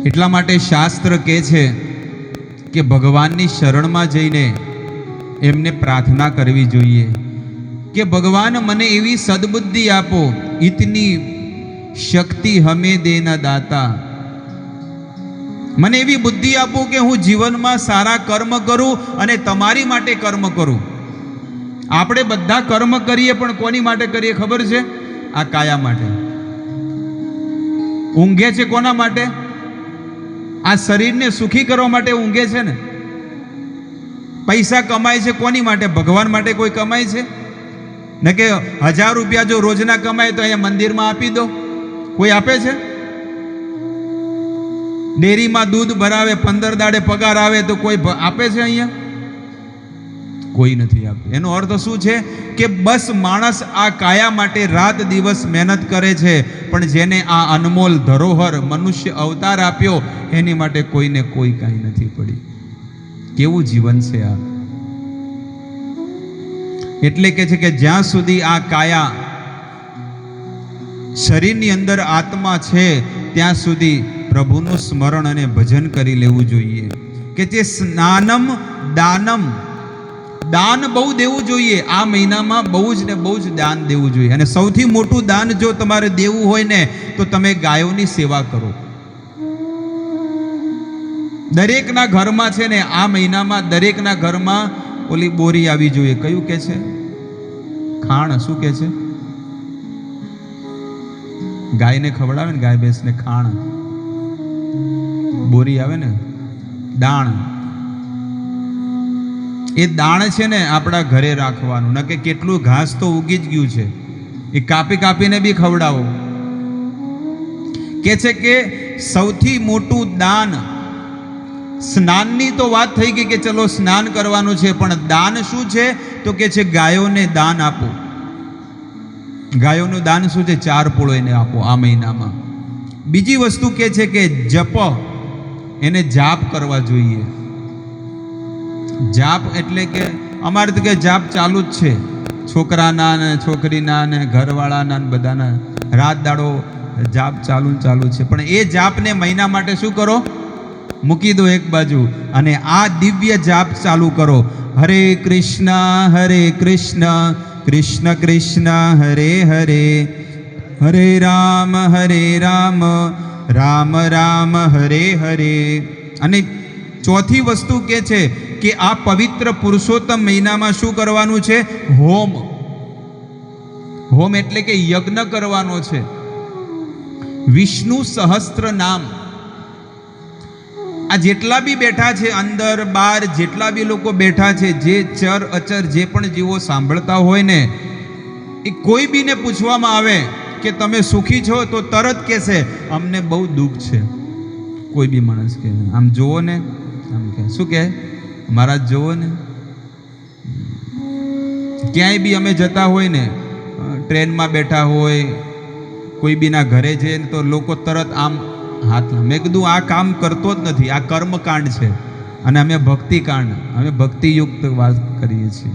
એટલા માટે શાસ્ત્ર કહે છે કે ભગવાનની શરણમાં જઈને એમને પ્રાર્થના કરવી જોઈએ કે ભગવાન મને એવી સદબુદ્ધિ આપો, ઇતની શક્તિ હમે દેના દાતા, મને એવી બુદ્ધિ આપો કે હું જીવનમાં સારા કર્મ કરું અને તમારી માટે કર્મ કરું. આપણે બધા કર્મ કરીએ પણ કોની માટે કરીએ ખબર છે? આ કાયા માટે. ઊંઘે છે કોના માટે? આ શરીરને સુખી કરવા માટે ઊંઘે છે ને. પૈસા કમાય છે કોની માટે? ભગવાન માટે કોઈ કમાય છે ને? કે 1000 રૂપિયા જો રોજના કમાય તો અહીંયા મંદિરમાં આપી દો, કોઈ આપે છે? ડેરીમાં દૂધ ભરાવે, 15 દાડે પગાર આવે તો કોઈ આપે છે? અહીંયા કોઈ નથી આપતું. એનો અર્થ શું છે કે બસ માણસ આ કાયા માટે રાત દિવસ મહેનત કરે છે, પણ જેને આ અનમોલ ધરોહર મનુષ્ય અવતાર આપ્યો એની માટે કોઈને કોઈ કાંઈ નથી પડી. કેવું જીવન છે આ! એટલે કે છે કે જ્યાં સુધી આ કાયા શરીરની અંદર આત્મા છે ત્યાં સુધી પ્રભુનું સ્મરણ અને ભજન કરી લેવું જોઈએ. કે જે સ્નાનમ દાનમ, દાન બહુ દેવું જોઈએ. આ મહિનામાં બહુ જ ને બહુ જ દાન દેવું જોઈએ. અને સૌથી મોટું દાન જો તમારે દેવું હોય ને તો તમે ગાયોની સેવા કરો. દરેકના ઘરમાં છે ને આ મહિનામાં દરેકના ઘરમાં ઓલી બોરી આવી જોઈએ. કયું કે છે? ખાણ. શું કે છે? ગાયને ખવડાવે ને, ગાય ભેંસને ખાણ, બોરી આવે ને, દાણ. એ દાણ છે ને આપણા ઘરે રાખવાનું. ન કે કેટલું ઘાસ તો ઉગી જ ગયું છે, એ કાપી કાપીને બી ખવડાવો. કે છે કે સૌથી મોટું દાન, સ્નાનની તો વાત થઈ ગઈ કે ચલો સ્નાન કરવાનું છે, પણ દાન શું છે? તો કે છે ગાયોને દાન આપો. ગાયોનું દાન શું છે? 4 પૂળો એને આપો આ મહિનામાં. બીજી વસ્તુ કે છે કે જપ, એને જાપ કરવા જોઈએ. જાપ એટલે કે અમારે તો કે જાપ ચાલુ જ છે, છોકરાના ને છોકરીના ને ઘરવાળાના ને બધાના રાત દાડો જાપ ચાલુ છે. પણ એ જાપને મહિના માટે શું કરો? મૂકી દો એક બાજુ અને આ દિવ્ય જાપ ચાલુ કરો. હરે કૃષ્ણ કૃષ્ણ કૃષ્ણ હરે હરે, હરે રામ રામ રામ હરે હરે. અને ચોથી વસ્તુ કે છે કે આ પવિત્ર પુરુષોત્તમ મહિનામાં શું કરવાનું છે? હોમ. હોમ એટલે કે યજ્ઞ કરવાનો છે. વિષ્ણુ સહસ્ત્ર નામ. આ જેટલા બી બેઠા છે અંદર બહાર, જેટલા બી લોકો બેઠા છે, જે ચર અચર જે પણ જીવો સાંભળતા હોય ને, એ કોઈ બીને પૂછવામાં આવે કે તમે સુખી છો તો તરત કહેશે અમને બહુ દુઃખ છે. કોઈ બી માણસ કહે, આમ જોવો ને, આમ કહે, શું કહે? મહારાજ જોવો ને. ક્યાંય બી અમે જતા હોય ને, ટ્રેનમાં બેઠા હોય, કોઈ બીના ઘરે જઈએ તો લોકો તરત આમ હાથ. મેં કીધું આ કામ કરતો જ નથી, આ કર્મકાંડ છે અને અમે ભક્તિકાંડ, અમે ભક્તિયુક્ત વાત કરીએ છીએ.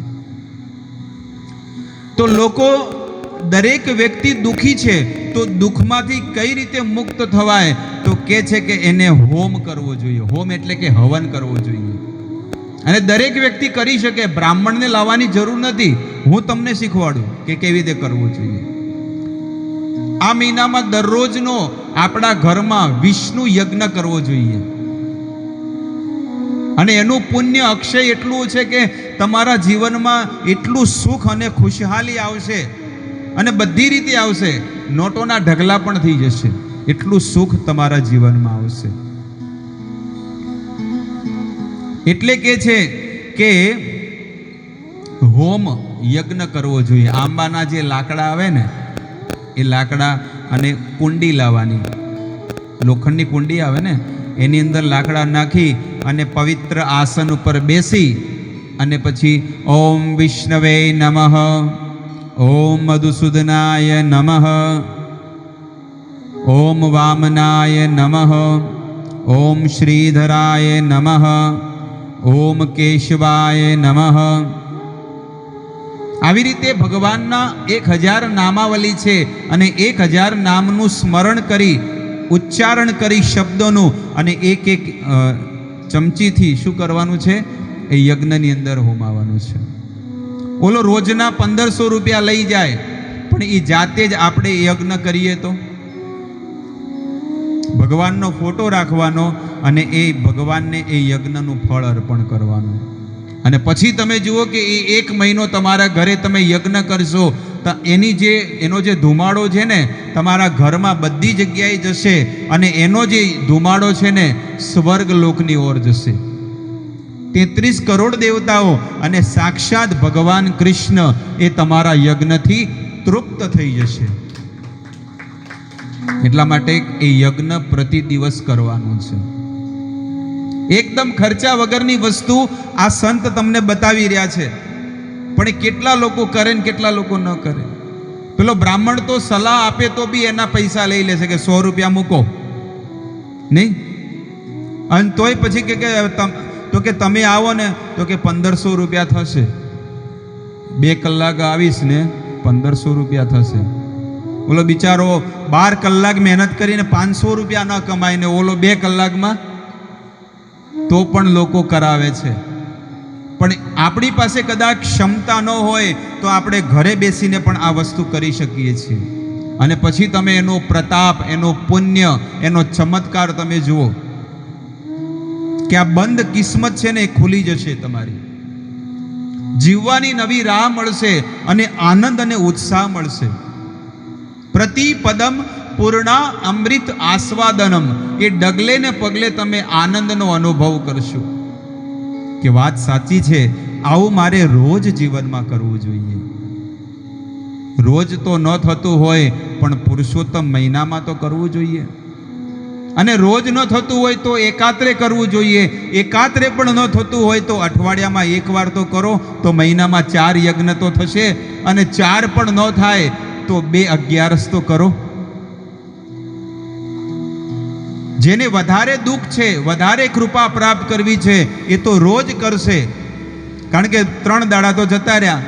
તો લોકો, દરેક વ્યક્તિ દુઃખી છે તો દુઃખમાંથી કઈ રીતે મુક્ત થવાય? તો કે છે કે એને હોમ કરવો જોઈએ. હોમ એટલે કે હવન કરવો જોઈએ. અને દરેક વ્યક્તિ કરી શકે, બ્રાહ્મણને લાવવાની જરૂર નથી. હું તમને શીખવાડું કે કેવી રીતે કરવું જોઈએ. આ મહિનામાં દરરોજનો આપણા ઘરમાં વિષ્ણુ યજ્ઞ કરવો જોઈએ. અને એનું પુણ્ય અક્ષય એટલું છે કે તમારા જીવનમાં એટલું સુખ અને ખુશહાલી આવશે, અને બધી રીતે આવશે. નોટોના ઢગલા પણ થઈ જશે, એટલું સુખ તમારા જીવનમાં આવશે. એટલે કે છે કે હોમ યજ્ઞ કરવો જોઈએ. આંબાના જે લાકડા આવે ને, એ લાકડા અને કુંડી લાવવાની, લોખંડની કુંડી આવે ને, એની અંદર લાકડા નાખી અને પવિત્ર આસન ઉપર બેસી અને પછી ઓમ વિષ્ણવે નમઃ, ઓમ મધુસૂદનાય નમઃ, ઓમ વામનાય નમઃ, ઓમ શ્રીધરાય નમઃ, ઓમ કેશવાય નમઃ. આવી રીતે ભગવાનના 1000 નામાવલી છે અને 1000 નામનું સ્મરણ કરી ઉચ્ચારણ કરી શબ્દોનું અને એક એક ચમચીથી શું કરવાનું છે? એ યજ્ઞની અંદર હોમાવાનું છે. ઓલો રોજના 1500 રૂપિયા લઈ જાય, પણ એ જાતે જ આપણે યજ્ઞ કરીએ તો ભગવાનનો ફોટો રાખવાનો અને એ ભગવાનને એ યજ્ઞનું ફળ અર્પણ કરવાનું. અને પછી તમે જુઓ કે એ 1 મહિનો તમારા ઘરે તમે યજ્ઞ કરશો તો એનો જે ધુમાડો છે ને તમારા ઘરમાં બધી જગ્યાએ જશે અને એનો જે ધુમાડો છે ને સ્વર્ગ લોકની ઓર જશે. 33 કરોડ દેવતાઓ અને સાક્ષાત ભગવાન કૃષ્ણ એ તમારા યજ્ઞથી તૃપ્ત થઈ જશે. એટલા માટે એ યજ્ઞ પ્રતિ દિવસ કરવાનું છે. એકદમ ખર્ચા વગરની વસ્તુ આ સંત તમને બતાવી રહ્યા છે, પણ એ કેટલા લોકો કરે ને કેટલા લોકો ન કરે. પેલો બ્રાહ્મણ તો સલાહ આપે તો બી એના પૈસા લઈ લેશે કે 100 રૂપિયા મૂકો નહીં, અને તોય પછી કે તમે આવો ને તો કે 1500 રૂપિયા થશે. 2 કલાક આવીશ ને 1500 રૂપિયા થશે. ઓલો બિચારો 12 કલાક મહેનત કરીને 500 રૂપિયા ન કમાય ને ઓલો 2 કલાકમાં તો પણ લોકો કરાવે છે. પણ આપણી પાસે કદાચ ક્ષમતા ન હોય તો આપણે ઘરે બેસીને પણ આ વસ્તુ કરી શકીએ છીએ. અને પછી તમે એનો પ્રતાપ, એનો પુણ્ય, એનો ચમત્કાર તમે જુઓ કે આ બંધ કિસ્મત છે ને એ ખુલી જશે. તમારી જીવવાની નવી રાહ મળશે અને આનંદ અને ઉત્સાહ મળશે. પ્રતિ પદમ પૂર્ણા અમૃત આસ્વાદનમ, એ ડગલે ને પગલે તમે આનંદનો અનુભવ કરશો કે વાત સાચી છે. આવું મારે રોજ જીવનમાં કરવું જોઈએ. રોજ તો ન થતું હોય પણ પુરુષોત્તમ મહિનામાં તો કરવું જોઈએ. અને રોજ ન થતું હોય તો એકાત્રે કરવું જોઈએ. એકાત્રે પણ ન થતું હોય તો અઠવાડિયામાં 1 વાર તો કરો, તો મહિનામાં 4 યજ્ઞ તો થશે. અને 4 પણ ન થાય તો 2 11 તો કરો. જેને વધારે દુઃખ છે, વધારે કૃપા પ્રાપ્ત કરવી છે, એ તો રોજ કરશે. કારણ કે 3 દાડા તો જતા રહ્યા,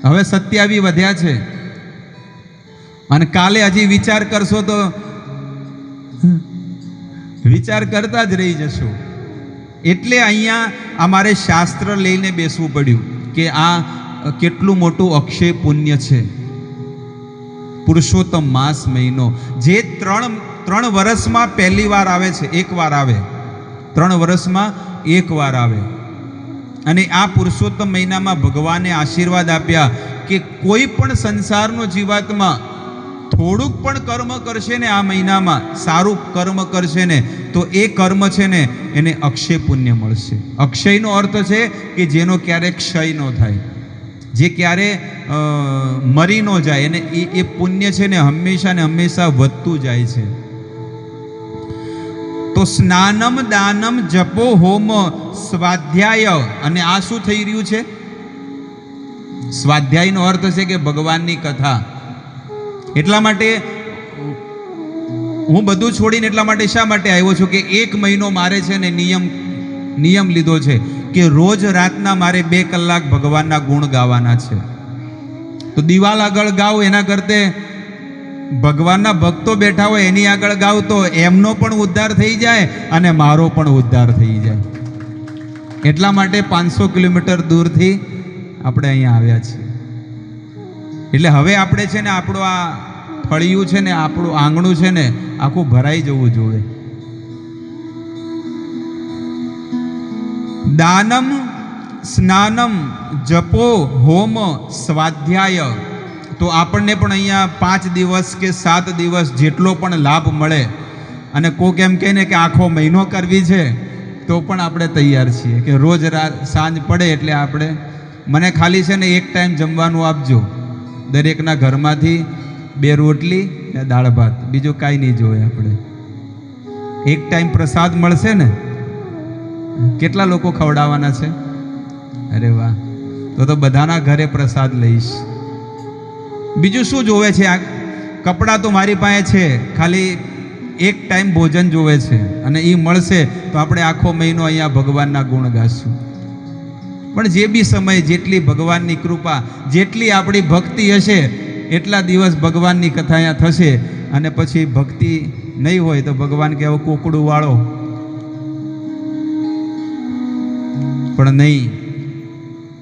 હવે 27 વધ્યા છે, અને કાલે હજી વિચાર કરશો તો વિચાર કરતા જ રહી જશો. એટલે અહીંયા અમારે શાસ્ત્ર લઈને બેસવું પડ્યું કે આ કેટલું મોટું અક્ષય પુણ્ય છે. પુરુષોત્તમ માસ મહિનો જે 3 વર્ષમાં પહેલી વાર આવે છે, 1 વાર આવે, 3 વર્ષમાં 1 વાર આવે. અને આ પુરુષોત્તમ મહિનામાં ભગવાને આશીર્વાદ આપ્યા કે કોઈ પણ સંસારનો જીવાત્મા થોડુંક પણ કર્મ કરશે ને આ મહિનામાં, સારું કર્મ કરશે ને તો એ કર્મ છે ને એને અક્ષય પુણ્ય મળશે. અક્ષયનો અર્થ છે કે જેનો ક્યારે ક્ષય ન થાય, જે ક્યારે મરી ન જાય, અને એ પુણ્ય છે ને હંમેશા ને હંમેશા વધતું જાય છે. તો સ્નાનમ દાનમ જપો હોમ સ્વાધ્યાય, અને આ શું થઈ રહ્યું છે? સ્વાધ્યાયનો અર્થ છે કે ભગવાનની કથા. એટલા માટે હું બધું છોડીને એટલા માટે શા માટે આવ્યો છું કે 1 મહિનો મારે છે ને નિયમ લીધો છે કે રોજ રાતના મારે 2 કલાક ભગવાનના ગુણ ગાવાના છે. તો દિવાલ આગળ ગાવ એના કરતે ભગવાનના ભક્તો બેઠા હોય એની આગળ ગાવ તો એમનો પણ ઉદ્ધાર થઈ જાય અને મારો પણ ઉદ્ધાર થઈ જાય. એટલા માટે 500 કિલોમીટર દૂરથી આપણે અહીંયા આવ્યા છીએ. એટલે હવે આપણે છે ને આપણું આ ફળિયું છે ને, આપણું આંગણું છે ને આખું ભરાઈ જવું જોઈએ. દાનમ સ્નાનમ જપો હોમ સ્વાધ્યાય, તો આપણને પણ અહીંયા 5 દિવસ કે 7 દિવસ જેટલો પણ લાભ મળે, અને કોક એમ કહે ને કે આખો મહિનો કરવી છે તો પણ આપણે તૈયાર છીએ કે રોજ સાંજ પડે એટલે આપણે, મને ખાલી છે ને 1 ટાઈમ જમવાનું આપજો. દરેકના ઘરમાંથી 2 રોટલી ને દાળ ભાત, બીજું કાંઈ નહીં જોઈએ આપણે. 1 ટાઈમ પ્રસાદ મળશે ને. કેટલા લોકો ખવડાવવાના છે? અરે વાહ, તો બધાના ઘરે પ્રસાદ લઈશ. બીજું શું જોવે છે? આ કપડાં તો મારી પાસે છે, ખાલી 1 ટાઈમ ભોજન જોવે છે, અને એ મળશે તો આપણે આખો મહિનો અહીંયા ભગવાનના ગુણ ગાશું. પણ જે બી સમય, જેટલી ભગવાનની કૃપા, જેટલી આપણી ભક્તિ હશે એટલા દિવસ ભગવાનની કથા અહીંયા થશે, અને પછી ભક્તિ નહીં હોય તો ભગવાન કે કોકડું વાળો. પણ નહીં,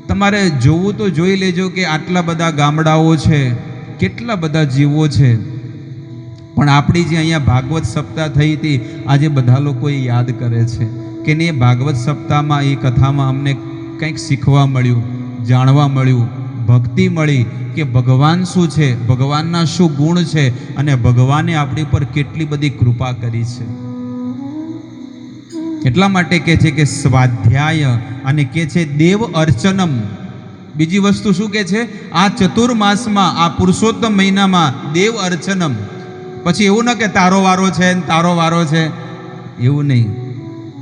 તમારે જોવું તો જોઈ લેજો કે આટલા બધા ગામડાઓ છે, કેટલા બધા જીવો છે, પણ આપણી જે અહીંયા ભાગવત સપ્તાહ થઈ હતી, આજે બધા લોકો એ યાદ કરે છે કે ને ભાગવત સપ્તાહમાં એ કથામાં અમને કંઈક શીખવા મળ્યું, જાણવા મળ્યું, ભક્તિ મળી કે ભગવાન શું છે, ભગવાનના શું ગુણ છે, અને ભગવાને આપણી પર કેટલી બધી કૃપા કરી છે. એટલા માટે કહે છે કે સ્વાધ્યાય, અને કહે છે દેવ અર્ચનમ. બીજી વસ્તુ શું કહે છે? આ ચતુર્માસમાં, આ પુરુષોત્તમ મહિનામાં દેવ અર્ચનમ. પછી એવું ન કે તારો વારો છે ને તારો વારો છે, એવું નહીં.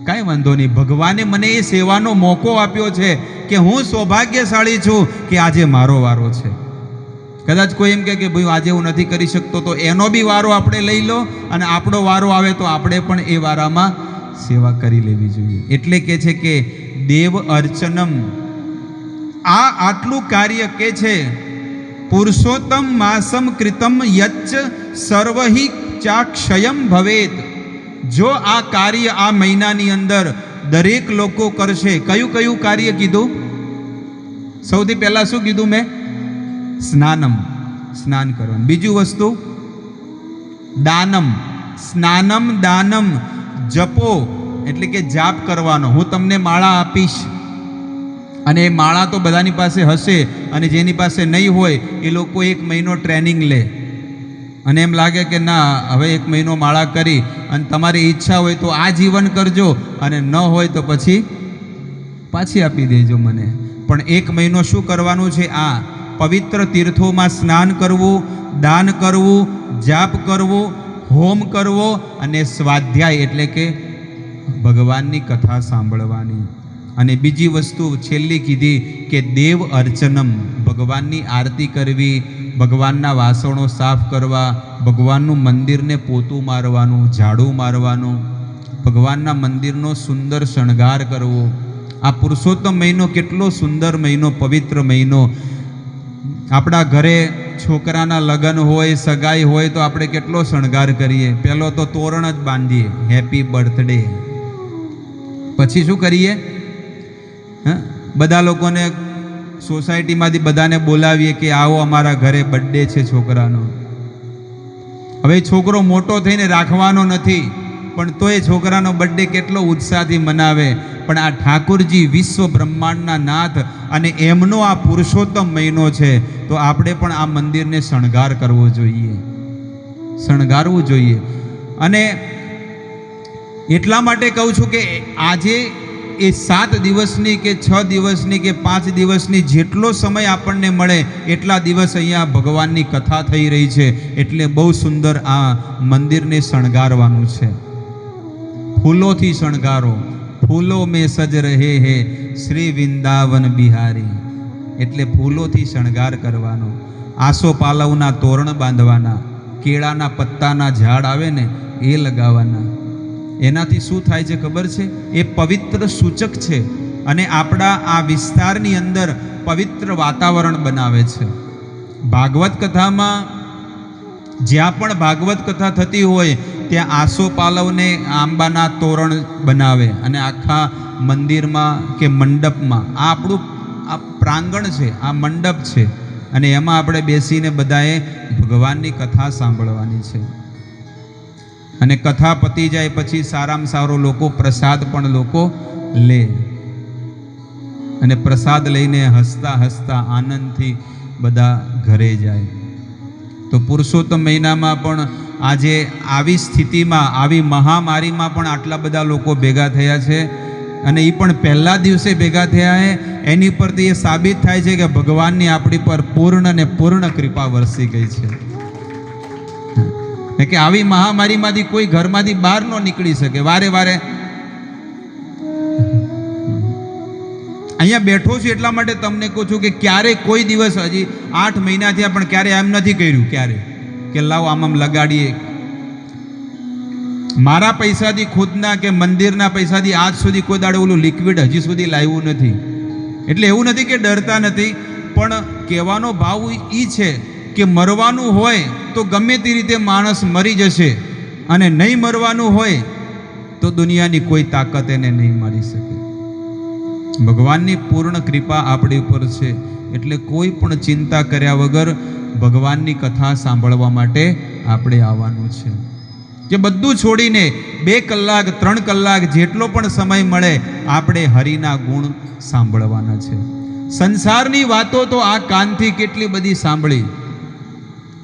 કાંઈ વાંધો નહીં, ભગવાને મને એ સેવાનો મોકો આપ્યો છે કે હું સૌભાગ્યશાળી છું કે આજે મારો વારો છે. કદાચ કોઈ એમ કે ભાઈ આજે હું નથી કરી શકતો, તો એનો બી વારો આપણે લઈ લો, અને આપણો વારો આવે તો આપણે પણ એ વારામાં સેવા કરી લેવી જોઈએ. એટલે કે છે કે દેવ અર્ચનમ. આ આટલું કાર્ય કે છે પુરુષોત્તમ માસમ કૃતમ યચ્ચ સર્વહિ ચાક્ષયમ ભવેત. જો આ કાર્ય આ મહિનાની અંદર દરેક લોકો કરશે. કયું કયું કાર્ય કીધું? સૌથી પહેલા શું કીધું મેં? સ્નાનમ, સ્નાન કરવાનું. બીજું વસ્તુ દાનમ, સ્નાનમ દાનમ. જપો એટલે કે જાપ કરવાનો. હું તમને માળા આપીશ, અને એ માળા તો બધાની પાસે હશે, અને જેની પાસે નહીં હોય એ લોકો 1 મહિનો ટ્રેનિંગ લે, અને એમ લાગે કે ના હવે 1 મહિનો માળા કરી, અને તમારી ઈચ્છા હોય તો આ જીવન કરજો, અને ન હોય તો પછી પાછી આપી દેજો મને. પણ 1 મહિનો શું કરવાનું છે? આ પવિત્ર તીર્થોમાં સ્નાન કરવું, દાન કરવું, જાપ કરવું, હોમ કરવો, અને સ્વાધ્યાય એટલે કે ભગવાનની કથા સાંભળવાની. અને બીજી વસ્તુ છેલ્લી કીધી કે દેવ અર્ચનમ. ભગવાનની આરતી કરવી, ભગવાનના વાસણો સાફ કરવા, ભગવાનનું મંદિરને પોતું મારવાનું, ઝાડુ મારવાનું, ભગવાનના મંદિરનો સુંદર શણગાર કરવો. આ પુરુષોત્તમ મહિનો કેટલો સુંદર મહિનો, પવિત્ર મહિનો. આપણા ઘરે છોકરાના લગ્ન હોય, સગાઈ હોય તો આપણે કેટલો શણગાર કરીએ. પહેલો તો તોરણ જ બાંધીએ, હેપી બર્થડે. પછી શું કરીએ? બધા લોકોને સોસાયટીમાંથી બધાને બોલાવીએ કે આવો અમારા ઘરે બર્થડે છે છોકરાનો. હવે છોકરો મોટો થઈને રાખવાનો નથી, પણ તોય છોકરાનો બર્થડે કેટલો ઉત્સાહથી મનાવે. પણ આ ઠાકોરજી વિશ્વ બ્રહ્માંડના નાથ, અને એમનો આ પુરુષોત્તમ મહિનો છે, તો આપણે પણ આ મંદિરને શણગાર કરવો જોઈએ, શણગારવું જોઈએ. અને એટલા માટે કહું છું કે આજે એ 7 દિવસની કે 6 દિવસની કે 5 દિવસની જેટલો સમય આપણને મળે એટલા દિવસ અહીંયા ભગવાનની કથા થઈ રહી છે. એટલે બહુ સુંદર આ મંદિરને શણગારવાનું છે. ફૂલોથી શણગારો. ફૂલો મેં સજ રહે હે શ્રી વૃંદાવન બિહારી. એટલે ફૂલોથી શણગાર કરવાનો. આસો પાલવના તોરણ બાંધવાના, કેળાના પત્તાના ઝાડ આવે ને એ લગાવવાના. એનાથી શું થાય છે ખબર છે? એ પવિત્ર સૂચક છે, અને આપણા આ વિસ્તારની અંદર પવિત્ર વાતાવરણ બનાવે છે. ભાગવત કથામાં જ્યાં પણ ભાગવત કથા થતી હોય ત્યાં આસો પાલવને આંબાના તોરણ બનાવે, અને આખા મંદિરમાં કે મંડપમાં, આ આપણું આ પ્રાંગણ છે, આ મંડપ છે, અને એમાં આપણે બેસીને બધાએ ભગવાનની કથા સાંભળવાની છે. અને કથા પતી જાય પછી સારામાં સારો લોકો પ્રસાદ પણ લોકો લે, અને પ્રસાદ લઈને હસતા હસતા આનંદથી બધા ઘરે જાય. તો પુરુષોત્તમ મહિનામાં પણ આજે આવી સ્થિતિમાં, આવી મહામારીમાં પણ આટલા બધા લોકો ભેગા થયા છે, અને એ પણ પહેલા દિવસે ભેગા થયા છે. એની પરથી એ સાબિત થાય છે કે ભગવાનની આપણી પર પૂર્ણ અને પૂર્ણ કૃપા વરસી ગઈ છે. કે આવી મહામારીમાંથી કોઈ ઘરમાંથી બહાર ન નીકળી શકે. વારે વારે અહીંયા બેઠો છું એટલા માટે તમને કહું છું કે ક્યારે કોઈ દિવસ, હજી 8 મહિના થયા પણ ક્યારે એમ નથી કર્યું ક્યારે કે લાવો આમ લગાડીએ. મારા પૈસાથી ખુદના કે મંદિરના પૈસાથી આજ સુધી કોઈ દાડે ઓલું લિક્વિડ હજી સુધી લાવ્યું નથી. એટલે એવું નથી કે ડરતા નથી, પણ કહેવાનો ભાવ એ છે કે મરવાનું હોય તો ગમે તે રીતે માણસ મરી જશે, અને નહીં મરવાનું હોય તો દુનિયાની કોઈ તાકાત એને નહીં મારી શકે. ભગવાનની પૂર્ણ કૃપા આપણી ઉપર છે, એટલે કોઈ પણ ચિંતા કર્યા વગર ભગવાનની કથા સાંભળવા માટે આપણે આવવાનું છે. કે બધું છોડીને 2 કલાક 3 કલાક જેટલો પણ સમય મળે આપણે હરિના ગુણ સાંભળવાના છે. સંસારની વાતો તો આ કાનથી કેટલી બધી સાંભળી,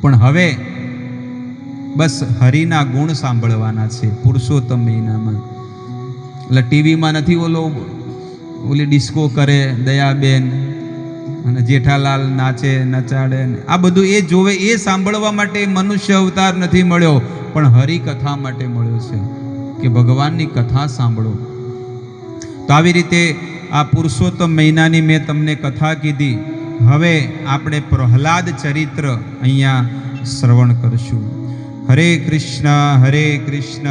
પણ હવે બસ હરિના ગુણ સાંભળવાના છે પુરુષોત્તમ મહિનામાં. એટલે ટીવીમાં નથી ઓલી ડિસ્કો કરે દયાબેન અને જેઠાલાલ નાચે નચાડે, આ બધું એ જોવે, એ સાંભળવા માટે મનુષ્ય અવતાર નથી મળ્યો, પણ હરિકથા માટે મળ્યો છે કે ભગવાનની કથા સાંભળો. તો આવી રીતે આ પુરુષોત્તમ મહિનાની મેં તમને કથા કીધી. હવે આપણે પ્રહલાદ ચરિત્ર અહીંયા શ્રવણ કરશું. હરે કૃષ્ણ હરે કૃષ્ણ